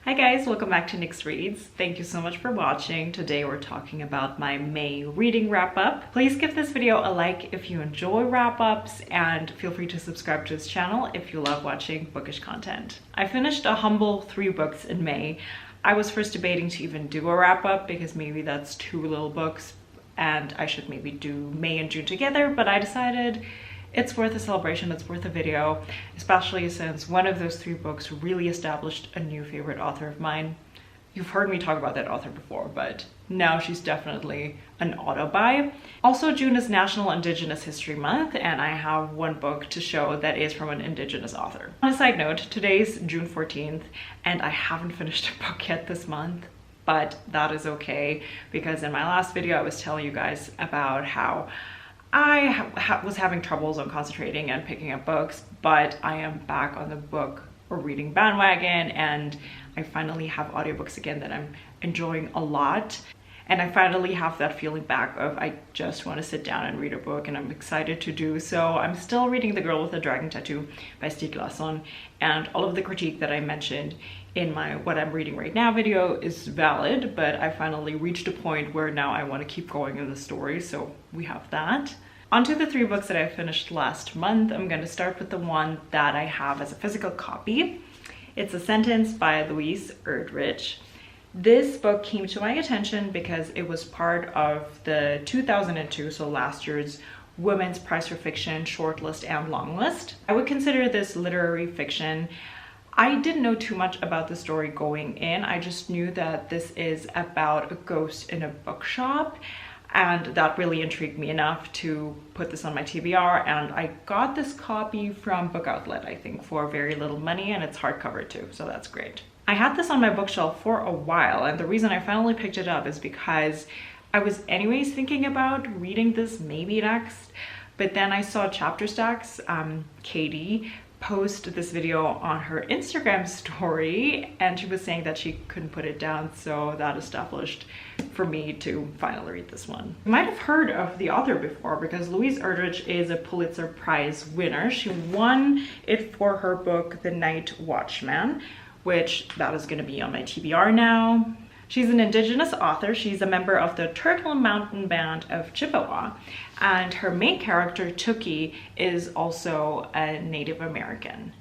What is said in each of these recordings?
Hi guys, welcome back to Nyx Reads. Thank you so much for watching. Today we're talking about my May reading wrap-up. Please give this video a like if you enjoy wrap-ups, and feel free to subscribe to this channel if you love watching bookish content. I finished a humble 3 books in May. I was first debating to even do a wrap-up because maybe that's 2 little books and I should maybe do May and June together, but I decided it's worth a celebration, it's worth a video, especially since one of those 3 books really established a new favorite author of mine. You've heard me talk about that author before, but now she's definitely an auto-buy. Also, June is National Indigenous History Month, and I have one book to show that is from an Indigenous author. On a side note, today's June 14th, and I haven't finished a book yet this month, but that is okay, because in my last video I was telling you guys about how I was having troubles on concentrating and picking up books, but I am back on the book or reading bandwagon, and I finally have audiobooks again that I'm enjoying a lot. And I finally have that feeling back of I just want to sit down and read a book, and I'm excited to do so. I'm still reading The Girl with the Dragon Tattoo by Stieg Larsson, and all of the critique that I mentioned in my what I'm reading right now video is valid, but I finally reached a point where now I want to keep going in the story, so we have that. Onto the 3 books that I finished last month. I'm going to start with the one that I have as a physical copy. It's A Sentence by Louise Erdrich. This book came to my attention because it was part of the 2002, so last year's, Women's Prize for Fiction shortlist and longlist. I would consider this literary fiction. I didn't know too much about the story going in. I just knew that this is about a ghost in a bookshop, and that really intrigued me enough to put this on my TBR. And I got this copy from Book Outlet, I think, for very little money, and it's hardcover too, so that's great. I had this on my bookshelf for a while, and the reason I finally picked it up is because I was anyways thinking about reading this maybe next, but then I saw Chapter Stacks, Katie, post this video on her Instagram story, and she was saying that she couldn't put it down, so that established for me to finally read this one. You might have heard of the author before because Louise Erdrich is a Pulitzer Prize winner. She won it for her book The Night Watchman, which that is going to be on my TBR now. She's an Indigenous author. She's a member of the Turtle Mountain Band of Chippewa, and her main character, Tookie, is also a Native American.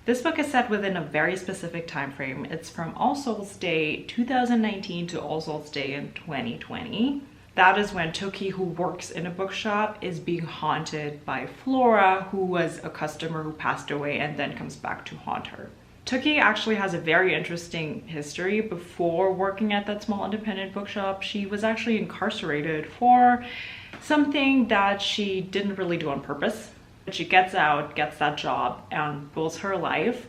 This book is set within a very specific time frame. It's from All Souls Day 2019 to All Souls Day in 2020. That is when Tookie, who works in a bookshop, is being haunted by Flora, who was a customer who passed away and then comes back to haunt her. Tookie actually has a very interesting history. Before working at that small independent bookshop, she was actually incarcerated for something that she didn't really do on purpose. She gets out, gets that job, and builds her life.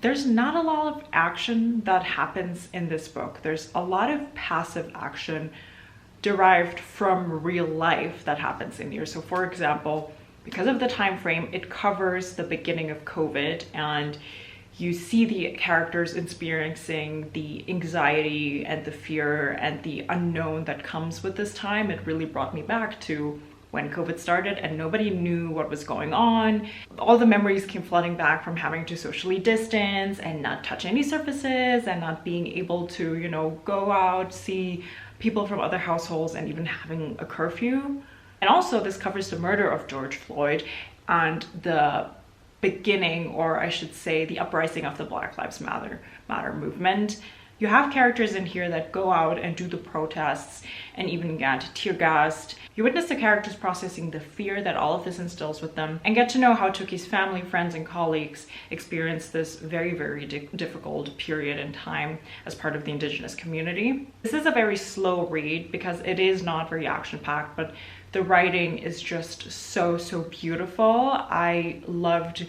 There's not a lot of action that happens in this book. There's a lot of passive action derived from real life that happens in here. So for example, because of the time frame, it covers the beginning of COVID, and you see the characters experiencing the anxiety and the fear and the unknown that comes with this time. It really brought me back to when COVID started and nobody knew what was going on. All the memories came flooding back from having to socially distance and not touch any surfaces and not being able to, you know, go out, see people from other households, and even having a curfew. And also this covers the murder of George Floyd and the beginning, or I should say the uprising of the Black Lives Matter movement. You have characters in here that go out and do the protests and even get tear gassed. You witness the characters processing the fear that all of this instills with them, and get to know how Tookie's family, friends, and colleagues experience this very, very difficult period in time as part of the Indigenous community. This is a very slow read because it is not very action-packed, but the writing is just so beautiful. I loved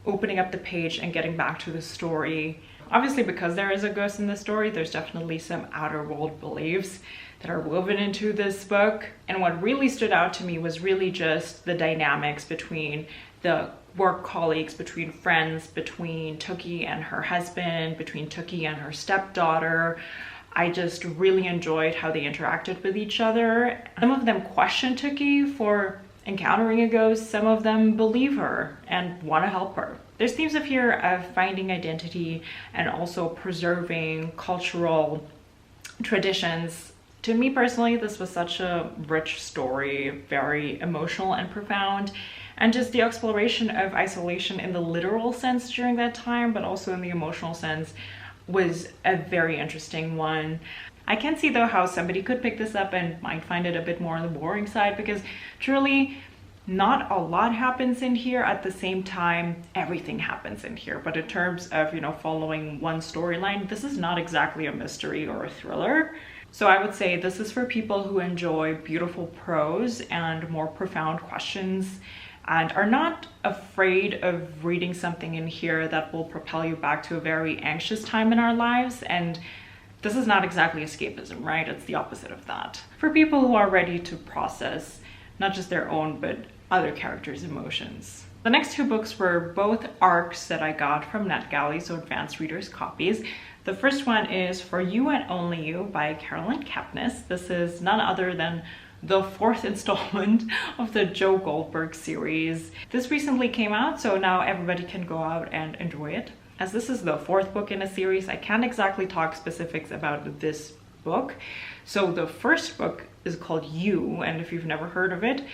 opening up the page and getting back to the story. Obviously, because there is a ghost in the story, there's definitely some outer world beliefs that are woven into this book. And what really stood out to me was really just the dynamics between the work colleagues, between friends, between Tookie and her husband, between Tookie and her stepdaughter. I just really enjoyed how they interacted with each other. Some of them questioned Tookie for encountering a ghost, some of them believe her and want to help her. There's themes of here of finding identity and also preserving cultural traditions. To me personally, this was such a rich story, very emotional and profound, and just the exploration of isolation in the literal sense during that time, but also in the emotional sense, was a very interesting one. I can see though how somebody could pick this up and might find it a bit more on the boring side, because truly not a lot happens in here. At the same time, everything happens in here. But in terms of, you know, following one storyline, this is not exactly a mystery or a thriller. So I would say this is for people who enjoy beautiful prose and more profound questions, and are not afraid of reading something in here that will propel you back to a very anxious time in our lives. And this is not exactly escapism, right? It's the opposite of that. For people who are ready to process not just their own, but other characters' emotions. The next two books were both ARCs that I got from NetGalley, so advanced readers copies. The first one is For You and Only You by Kepnes. This is none other than the fourth installment of the Joe Goldberg series. This recently came out, so now everybody can go out and enjoy it. As this is the fourth book in a series, I can't exactly talk specifics about this book. So the first book is called You, and if you've never heard of it,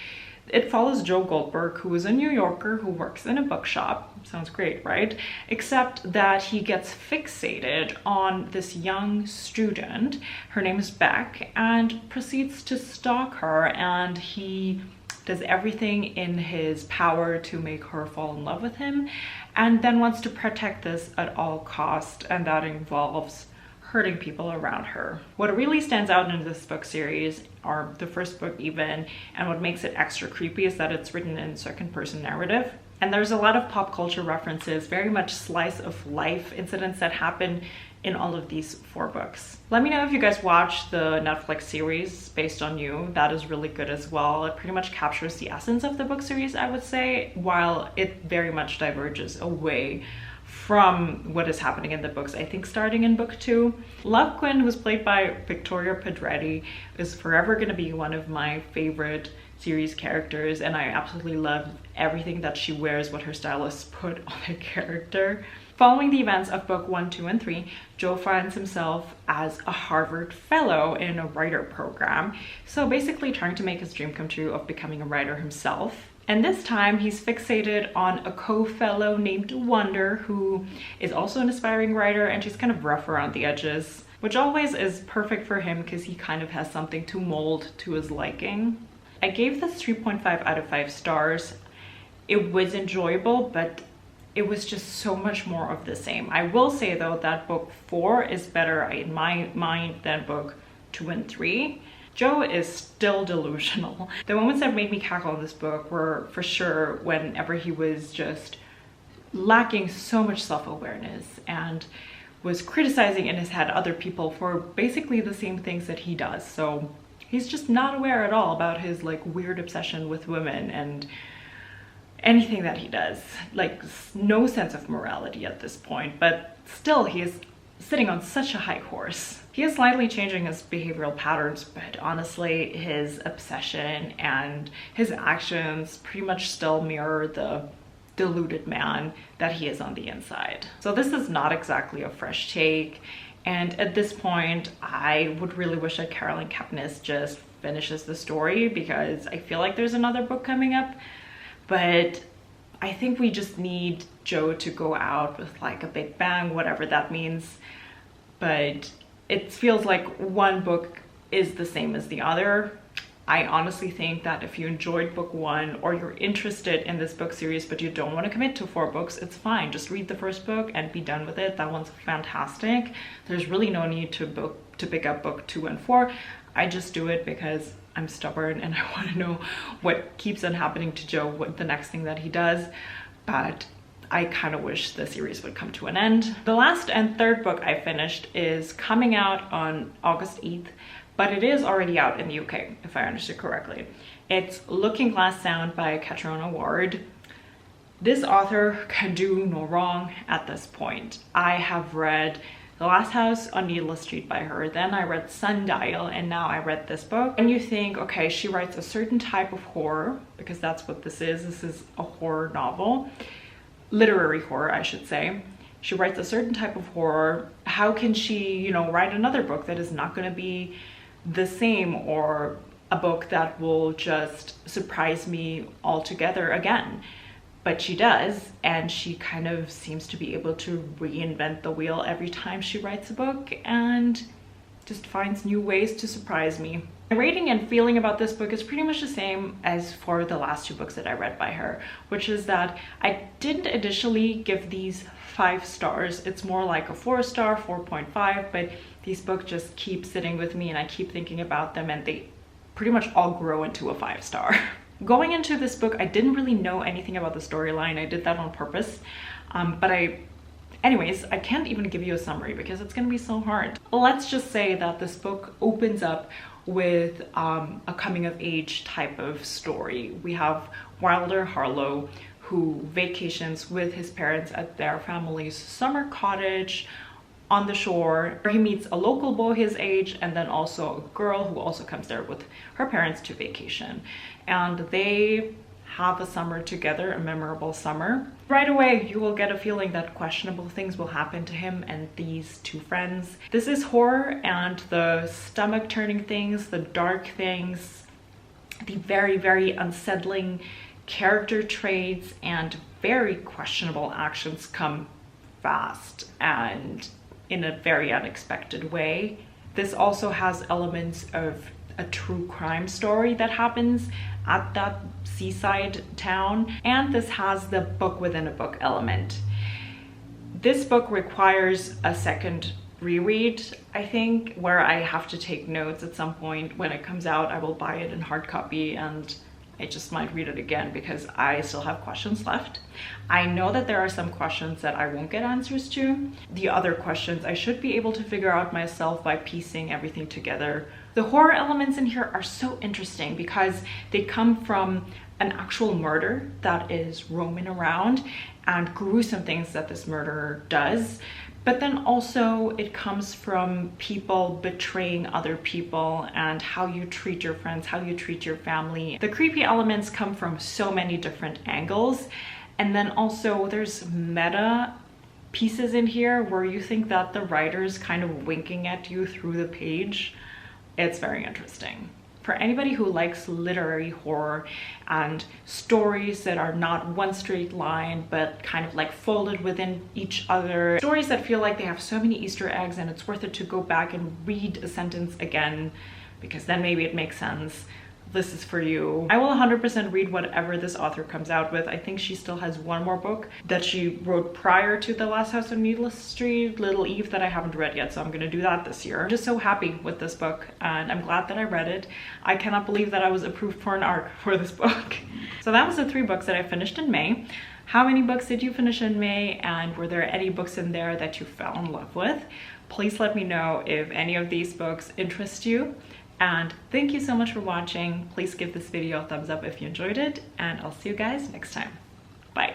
it follows Joe Goldberg, who is a New Yorker who works in a bookshop. Sounds great, right? Except that he gets fixated on this young student. Her name is Beck, and proceeds to stalk her, and he does everything in his power to make her fall in love with him, and then wants to protect this at all costs, and that involves hurting people around her. What really stands out in this book series, or the first book even, and what makes it extra creepy, is that it's written in second person narrative. And there's a lot of pop culture references, very much slice of life incidents that happen in all of these four books. Let me know if you guys watch the Netflix series based on You. That is really good as well. It pretty much captures the essence of the book series, I would say, while it very much diverges away from what is happening in the books, I think starting in book 2. Love Quinn, who's played by Victoria Pedretti, is forever going to be one of my favorite series characters, and I absolutely love everything that she wears, what her stylists put on the character. Following the events of book 1, 2, and 3, Joe finds himself as a Harvard fellow in a writer program, so basically trying to make his dream come true of becoming a writer himself. And this time he's fixated on a co-fellow named Wonder, who is also an aspiring writer, and she's kind of rough around the edges, which always is perfect for him because he kind of has something to mold to his liking. I gave this 3.5 out of 5 stars. It was enjoyable, but it was just so much more of the same. I will say though that book 4 is better in my mind than book 2 and 3. Joe is still delusional. The moments that made me cackle in this book were for sure whenever he was just lacking so much self-awareness and was criticizing in his head other people for basically the same things that he does. So he's just not aware at all about his like weird obsession with women and anything that he does. Like no sense of morality at this point, but still he is sitting on such a high horse. He is slightly changing his behavioral patterns, but honestly, his obsession and his actions pretty much still mirror the deluded man that he is on the inside. So this is not exactly a fresh take. And at this point, I would really wish that Caroline Kepnes just finishes the story, because I feel like there's another book coming up. But I think we just need Joe to go out with like a big bang, whatever that means. But it feels like one book is the same as the other. I honestly think that if you enjoyed book 1 or you're interested in this book series but you don't want to commit to 4 books, it's fine. Just read the first book and be done with it. That one's fantastic. There's really no need to pick up book 2 and 4. I just do it because I'm stubborn and I want to know what keeps on happening to Joe, what the next thing that he does. But I kind of wish the series would come to an end. The last and third book I finished is coming out on August 8th, but it is already out in the UK, if I understood correctly. It's Looking Glass Sound by Catriona Ward. This author can do no wrong at this point. I have read The Last House on Needless Street by her, then I read Sundial, and now I read this book. And you think, okay, she writes a certain type of horror, because that's what this is. This is a horror novel, literary horror, I should say. She writes a certain type of horror. How can she, you know, write another book that is not going to be the same, or a book that will just surprise me altogether again? But she does, and she kind of seems to be able to reinvent the wheel every time she writes a book and just finds new ways to surprise me. My rating and feeling about this book is pretty much the same as for the last two books that I read by her, which is that I didn't initially give these 5 stars. It's more like a 4-star, 4.5, but these books just keep sitting with me and I keep thinking about them, and they pretty much all grow into a 5-star. Going into this book, I didn't really know anything about the storyline. I did that on purpose, anyways, I can't even give you a summary because it's gonna be so hard. Let's just say that this book opens up with a coming of age type of story. We have Wilder Harlow, who vacations with his parents at their family's summer cottage on the shore, where he meets a local boy his age, and then also a girl who also comes there with her parents to vacation. And they have a summer together, a memorable summer. Right away, you will get a feeling that questionable things will happen to him and these two friends. This is horror, and the stomach-turning things, the dark things, the very, very unsettling character traits and very questionable actions come fast and in a very unexpected way. This also has elements of a true crime story that happens at that seaside town, and this has the book within a book element. This book requires a second reread, I think, where I have to take notes at some point. When it comes out, I will buy it in hard copy and I just might read it again because I still have questions left. I know that there are some questions that I won't get answers to. The other questions I should be able to figure out myself by piecing everything together. The horror elements in here are so interesting because they come from an actual murder that is roaming around and gruesome things that this murderer does. But then also it comes from people betraying other people and how you treat your friends, how you treat your family. The creepy elements come from so many different angles. And then also there's meta pieces in here where you think that the writer's kind of winking at you through the page. It's very interesting. For anybody who likes literary horror and stories that are not one straight line, but kind of like folded within each other, stories that feel like they have so many Easter eggs and it's worth it to go back and read a sentence again, because then maybe it makes sense. This is for you. I will 100% read whatever this author comes out with. I think she still has one more book that she wrote prior to The Last House on Needless Street, Little Eve, that I haven't read yet, so I'm gonna do that this year. I'm just so happy with this book and I'm glad that I read it. I cannot believe that I was approved for an ARC for this book. So that was the 3 books that I finished in May. How many books did you finish in May, and were there any books in there that you fell in love with? Please let me know if any of these books interest you. And thank you so much for watching. Please give this video a thumbs up if you enjoyed it, and I'll see you guys next time. Bye.